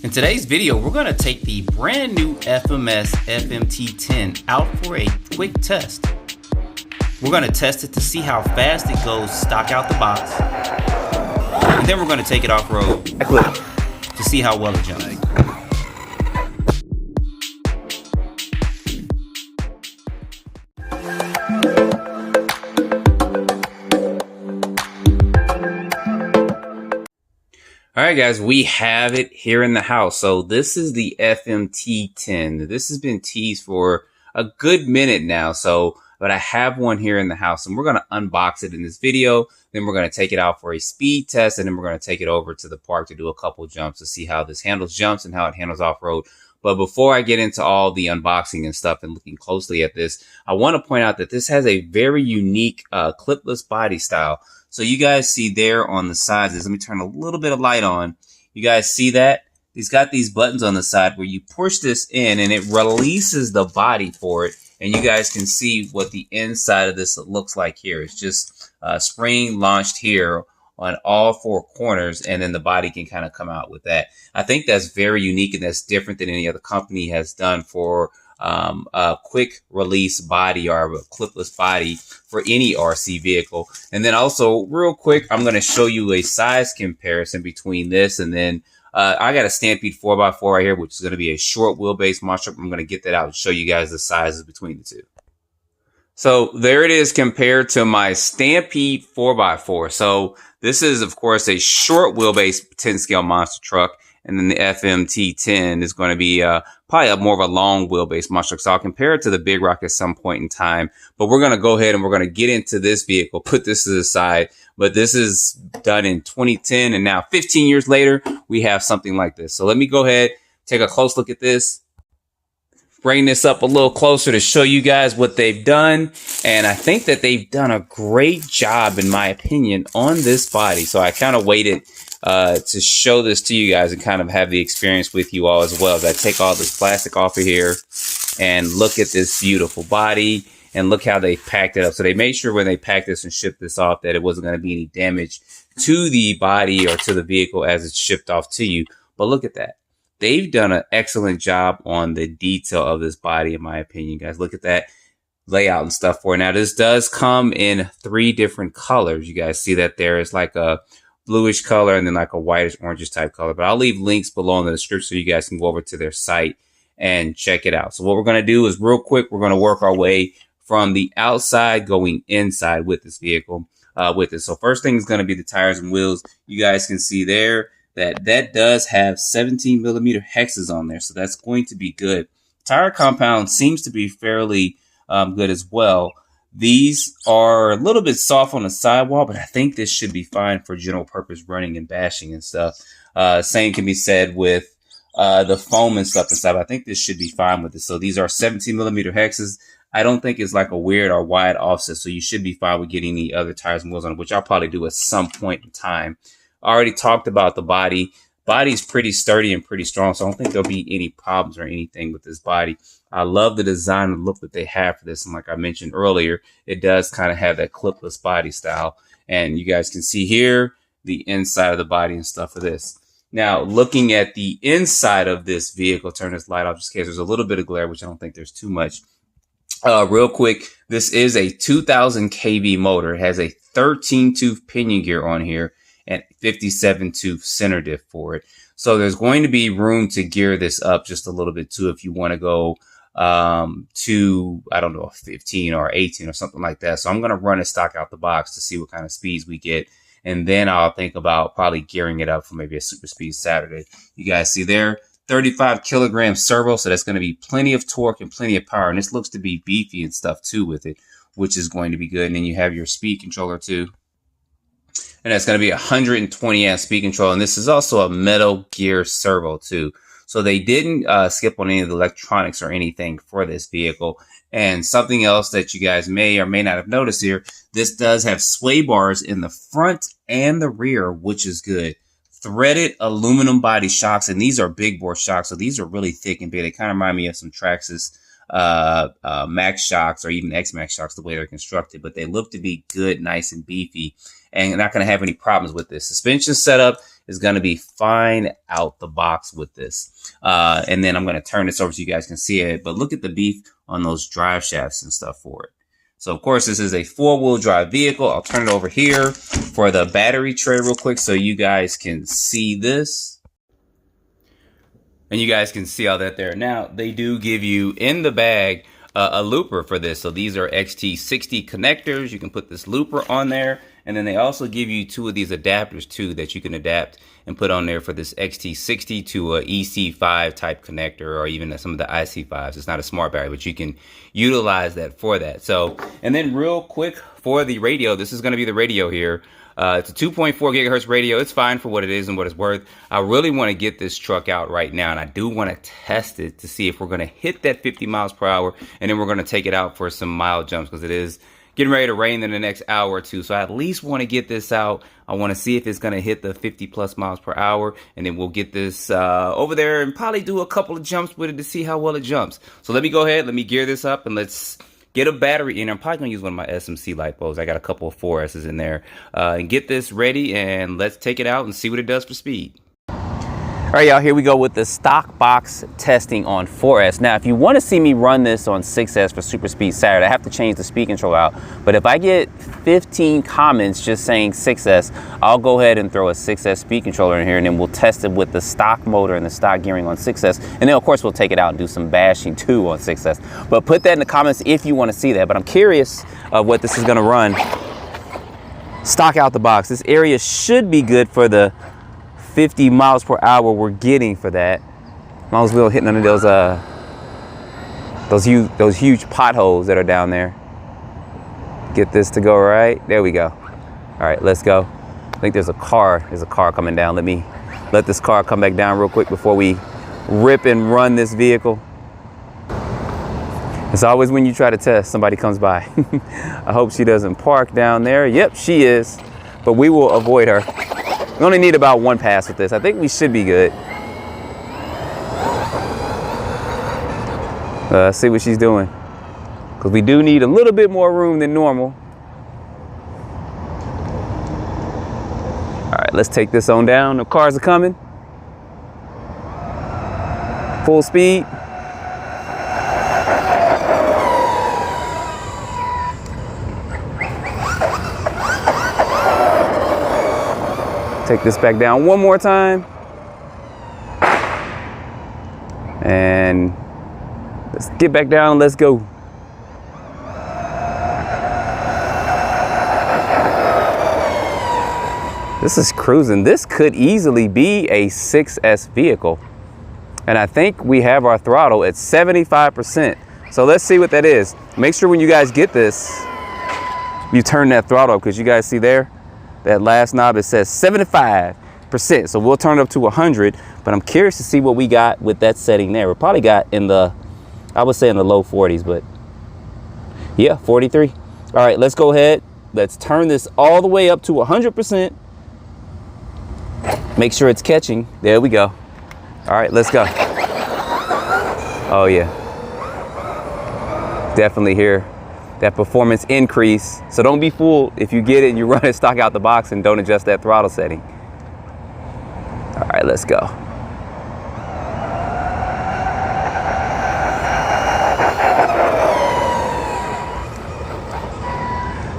In today's video, we're going to take the brand new FMS FMT10 out for a quick test. We're going to test it to see how fast it goes stock out the box. And then we're going to take it off-road to see how well it jumps. All right, guys, we have it here in the house. So this is the FMT10. This has been teased for a good minute now. But I have one here in the house, and we're going to unbox it in this video. Then we're going to take it out for a speed test, and then we're going to take it over to the park to do a couple jumps to see how this handles jumps and how it handles off-road. But before I get into all the unboxing and stuff and looking closely at this, I want to point out that this has a very unique clipless body style. So you guys see there on the sides, let me turn a little bit of light on. You guys see that? He's got these buttons on the side where you push this in and it releases the body for it. And you guys can see what the inside of this looks like here. It's just spring launched here on all four corners, and then the body can kind of come out with that. I think that's very unique, and that's different than any other company has done for a quick release body or a clipless body for any RC vehicle. And then also real quick, I'm going to show you a size comparison between this and then I got a Stampede 4x4 right here, which is going to be a short wheelbase monster. I'm going to get that out and show you guys the sizes between the two. So there it is compared to my Stampede 4x4. So this is, of course, a short wheelbase 10 scale monster truck. And then the FMT10 is going to be probably more of a long wheelbase monster truck. So I'll compare it to the Big Rock at some point in time. But we're going to go ahead and we're going to get into this vehicle, put this to the side. But this is done in 2010. And now 15 years later, we have something like this. So let me go ahead, take a close look at this. Bring this up a little closer to show you guys what they've done. And I think that they've done a great job, in my opinion, on this body. So I kind of waited to show this to you guys and kind of have the experience with you all as well. As I take all this plastic off of here and look at this beautiful body and look how they packed it up. So they made sure when they packed this and shipped this off that it wasn't going to be any damage to the body or to the vehicle as it's shipped off to you. But look at that. They've done an excellent job on the detail of this body, in my opinion, guys. Look at that layout and stuff for it. Now, this does come in 3 different colors. You guys see that there is like a bluish color and then like a whitish orangish type color. But I'll leave links below in the description so you guys can go over to their site and check it out. So what we're going to do is real quick, we're going to work our way from the outside going inside with this vehicle with it. So first thing is going to be the tires and wheels. You guys can see there that does have 17 millimeter hexes on there. So that's going to be good. Tire compound seems to be fairly good as well. These are a little bit soft on the sidewall, but I think this should be fine for general purpose running and bashing and stuff. Same can be said with the foam and stuff inside. I think this should be fine with it. So these are 17 millimeter hexes. I don't think it's like a weird or wide offset. So you should be fine with getting the other tires and wheels on it, which I'll probably do at some point in time. I already talked about the body. Body's pretty sturdy and pretty strong, so I don't think there'll be any problems or anything with this body. I love the design and look that they have for this. And like I mentioned earlier, it does kind of have that clipless body style. And you guys can see here the inside of the body and stuff for this. Now, looking at the inside of this vehicle, turn this light off just in case there's a little bit of glare, which I don't think there's too much. Real quick, this is a 2000 kV motor. It has a 13-tooth pinion gear on here and 57-tooth center diff for it. So there's going to be room to gear this up just a little bit too if you want to go to, I don't know, a 15 or 18 or something like that. So I'm going to run it stock out the box to see what kind of speeds we get. And then I'll think about probably gearing it up for maybe a super speed Saturday. You guys see there, 35 kilogram servo. So that's going to be plenty of torque and plenty of power. And this looks to be beefy and stuff too with it, which is going to be good. And then you have your speed controller too. And that's going to be 120 amp speed control. And this is also a metal gear servo too. So they didn't skip on any of the electronics or anything for this vehicle. And something else that you guys may or may not have noticed here, this does have sway bars in the front and the rear, which is good. Threaded aluminum body shocks. And these are big bore shocks. So these are really thick and big. They kind of remind me of some Traxxas Max shocks or even X Max shocks, the way they're constructed. But they look to be good, nice and beefy. And not going to have any problems with this. Suspension setup is going to be fine out the box with this. And then I'm going to turn this over so you guys can see it. But look at the beef on those drive shafts and stuff for it. So, of course, this is a 4-wheel drive vehicle. I'll turn it over here for the battery tray real quick so you guys can see this. And you guys can see all that there. Now, they do give you in the bag a looper for this. So these are XT60 connectors. You can put this looper on there. And then they also give you 2 of these adapters too that you can adapt and put on there for this XT60 to a EC5 type connector, or even some of the IC5s. It's not a smart battery, but you can utilize that for that. So, and then real quick for the radio, this is going to be the radio here. It's a 2.4 gigahertz radio. It's fine for what it is and what it's worth. I really want to get this truck out right now, and I do want to test it to see if we're going to hit that 50 miles per hour, and then we're going to take it out for some mile jumps, because it is getting ready to rain in the next hour or two. So I at least want to get this out. I want to see if it's going to hit the 50 plus miles per hour, and then we'll get this over there and probably do a couple of jumps with it to see how well it jumps. So let me go ahead, let me gear this up, and let's get a battery in. I'm probably going to use one of my SMC light bulbs. I got a couple of 4S's in there, and get this ready, and let's take it out and see what it does for speed. All right, y'all, here we go with the stock box testing on 4S. Now, if you want to see me run this on 6S for Super Speed Saturday, I have to change the speed control out. But if I get 15 comments just saying 6S, I'll go ahead and throw a 6S speed controller in here, and then we'll test it with the stock motor and the stock gearing on 6S. And then, of course, we'll take it out and do some bashing too on 6S. But put that in the comments if you want to see that. But I'm curious of what this is going to run stock out the box. This area should be good for the 50 miles per hour we're getting for that. Might as well hit none of those huge potholes that are down there. Get this to go right. There we go. All right, let's go. I think there's a car coming down. Let me let this car come back down real quick before we rip and run this vehicle. It's always when you try to test, somebody comes by. I hope she doesn't park down there. Yep, she is, but we will avoid her. We only need about 1 pass with this. I think we should be good. Let's see what she's doing, because we do need a little bit more room than normal. All right, let's take this on down. The cars are coming. Full speed. Take this back down one more time. And let's get back down, let's go. This is cruising. This could easily be a 6S vehicle. And I think we have our throttle at 75%. So let's see what that is. Make sure when you guys get this, you turn that throttle up, because you guys see there, that last knob, it says 75%. So we'll turn it up to 100, but I'm curious to see what we got with that setting there. We probably got in the, I would say in the low 40s, but yeah, 43. All right, let's go ahead. Let's turn this all the way up to 100%. Make sure it's catching. There we go. All right, let's go. Oh yeah. Definitely hear that performance increase. So don't be fooled if you get it and you run it stock out the box and don't adjust that throttle setting. All right, let's go.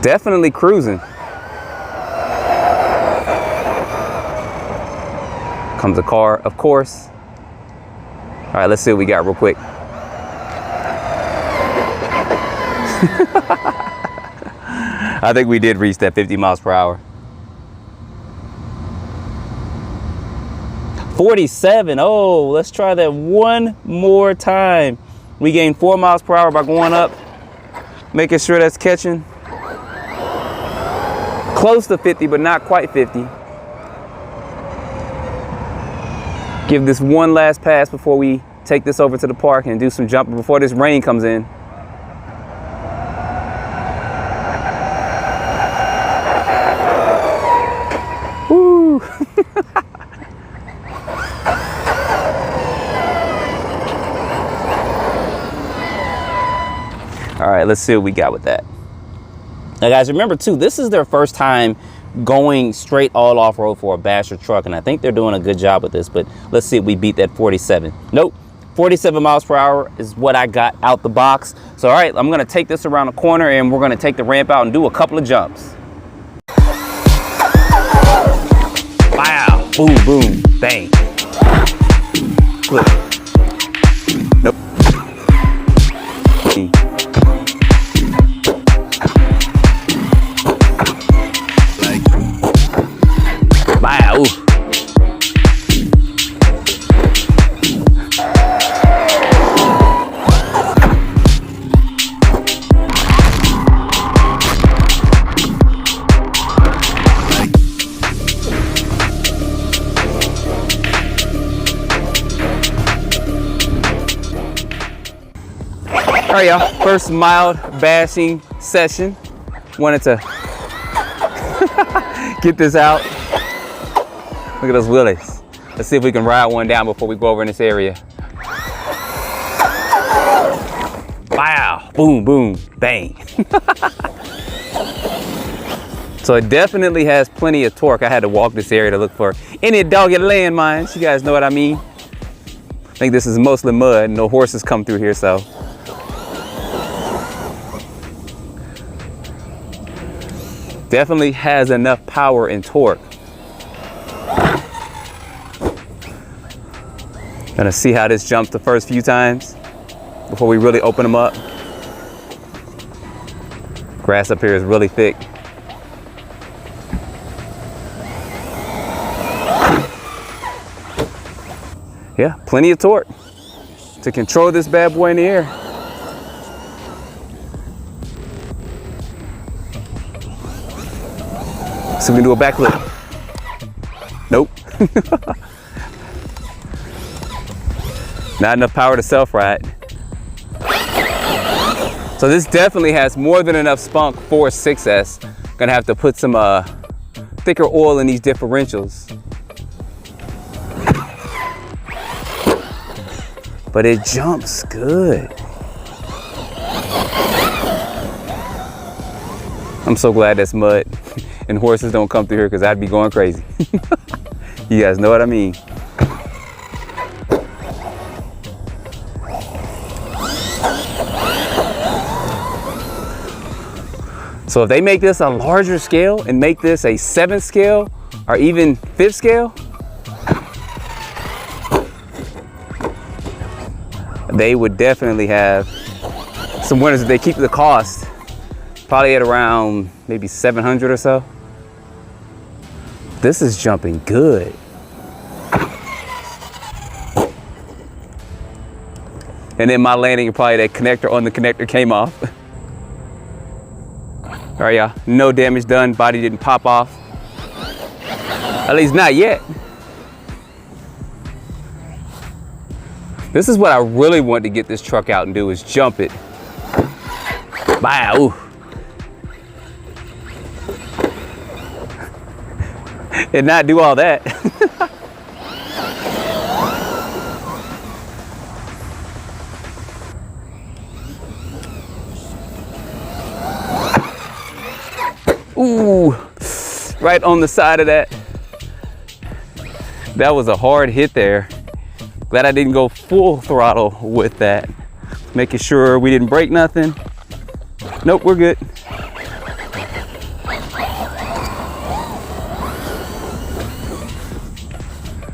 Definitely cruising. Comes a car, of course. All right, let's see what we got real quick. I think we did reach that 50 miles per hour. 47. Oh, let's try that one more time. We gained 4 miles per hour by going up, making sure that's catching. Close to 50, but not quite 50. Give this one last pass before we take this over to the park and do some jumping before this rain comes in. Woo! All right, let's see what we got with that. Now guys, remember too, this is their first time going straight all off-road for a basher truck, and I think they're doing a good job with this, but let's see if we beat that 47. Nope, 47 miles per hour is what I got out the box. So all right, I'm gonna take this around the corner and we're gonna take the ramp out and do a couple of jumps. Wow, boom, boom, bang. Flip. Nope. Wow. All right, y'all, first mild bashing session. Wanted to get this out. Look at those wheelies. Let's see if we can ride one down before we go over in this area. Wow, boom, boom, bang. So it definitely has plenty of torque. I had to walk this area to look for any dogged landmines. You guys know what I mean? I think this is mostly mud. No horses come through here, so. Definitely has enough power and torque. Gonna see how this jumps the first few times before we really open them up. Grass up here is really thick. Yeah, plenty of torque to control this bad boy in the air. So we can do a backflip. Nope. Not enough power to self-ride. So this definitely has more than enough spunk for a 6S. Gonna have to put some thicker oil in these differentials. But it jumps good. I'm so glad that's mud and horses don't come through here because I'd be going crazy. You guys know what I mean. So if they make this a larger scale and make this a 7th scale or even 5th scale, they would definitely have some winners if they keep the cost probably at around maybe 700 or so. This is jumping good. And then my landing, probably that connector on the connector came off. All right, y'all, no damage done. Body didn't pop off. At least not yet. This is what I really want to get this truck out and do, is jump it. Wow. And not do all that. Ooh, right on the side of that. That was a hard hit there. Glad I didn't go full throttle with that. Making sure we didn't break nothing. Nope, we're good.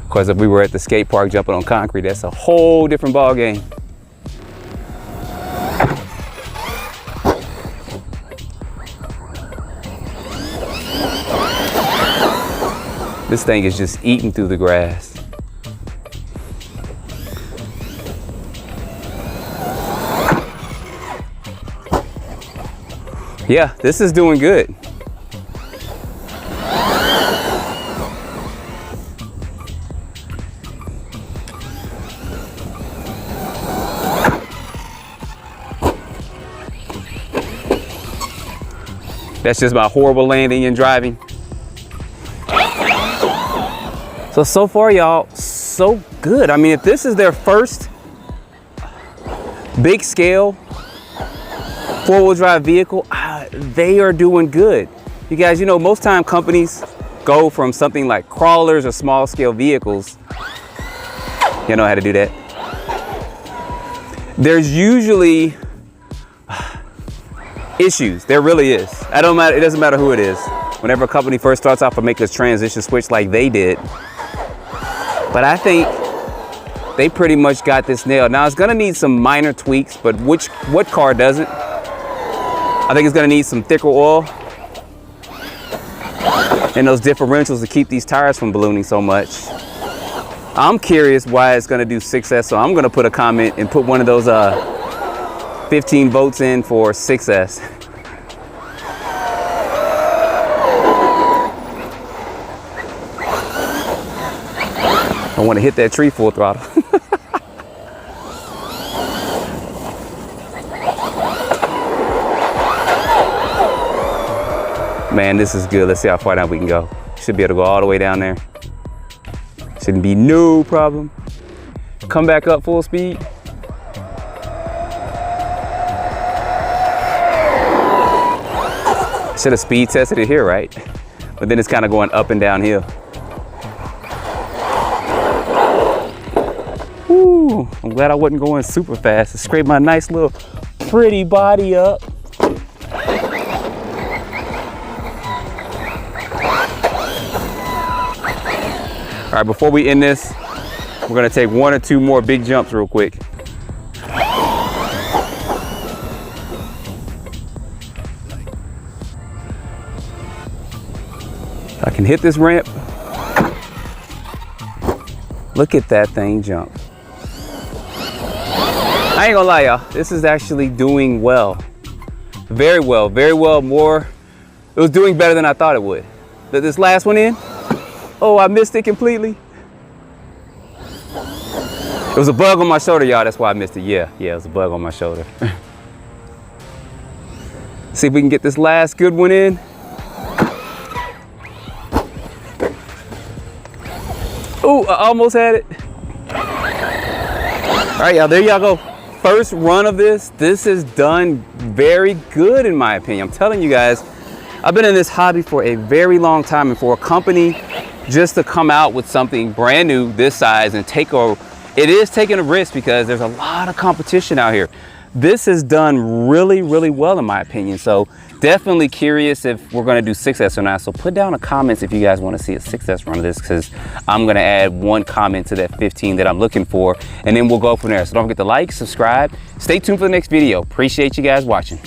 Of course, if we were at the skate park jumping on concrete, that's a whole different ball game. This thing is just eating through the grass. Yeah, this is doing good. That's just my horrible landing and driving. So far, y'all, so good. I mean, if this is their first big scale 4-wheel drive vehicle, they are doing good. You guys, you know, most time companies go from something like crawlers or small scale vehicles. You know how to do that. There's usually issues. There really is. It doesn't matter who it is. Whenever a company first starts off and makes a transition switch like they did. But I think they pretty much got this nailed. Now it's gonna need some minor tweaks, but what car doesn't? I think it's gonna need some thicker oil and those differentials to keep these tires from ballooning so much. I'm curious why it's gonna do 6S, so I'm gonna put a comment and put one of those 15 votes in for 6S. I want to hit that tree full throttle. Man, this is good. Let's see how far down we can go. Should be able to go all the way down there. Shouldn't be no problem. Come back up full speed. Should have speed tested it here, right? But then it's kind of going up and downhill. Woo, I'm glad I wasn't going super fast to scrape my nice little pretty body up. All right, before we end this, we're gonna take 1 or 2 more big jumps real quick. I can hit this ramp. Look at that thing jump. I ain't gonna lie, y'all. This is actually doing well. Very well, very well. More, it was doing better than I thought it would. This last one in, oh, I missed it completely. It was a bug on my shoulder, y'all. That's why I missed it. Yeah, it was a bug on my shoulder. See if we can get this last good one in. Ooh, I almost had it. All right, y'all, there y'all go. First run of this. This is done very good in my opinion. I'm telling you guys, I've been in this hobby for a very long time, and for a company just to come out with something brand new this size and it is taking a risk because there's a lot of competition out here. This is done really, really well in my opinion. So definitely curious if we're gonna do 6S or not. So put down in the comments if you guys wanna see a 6S run of this, because I'm gonna add 1 comment to that 15 that I'm looking for, and then we'll go from there. So don't forget to like, subscribe, stay tuned for the next video. Appreciate you guys watching.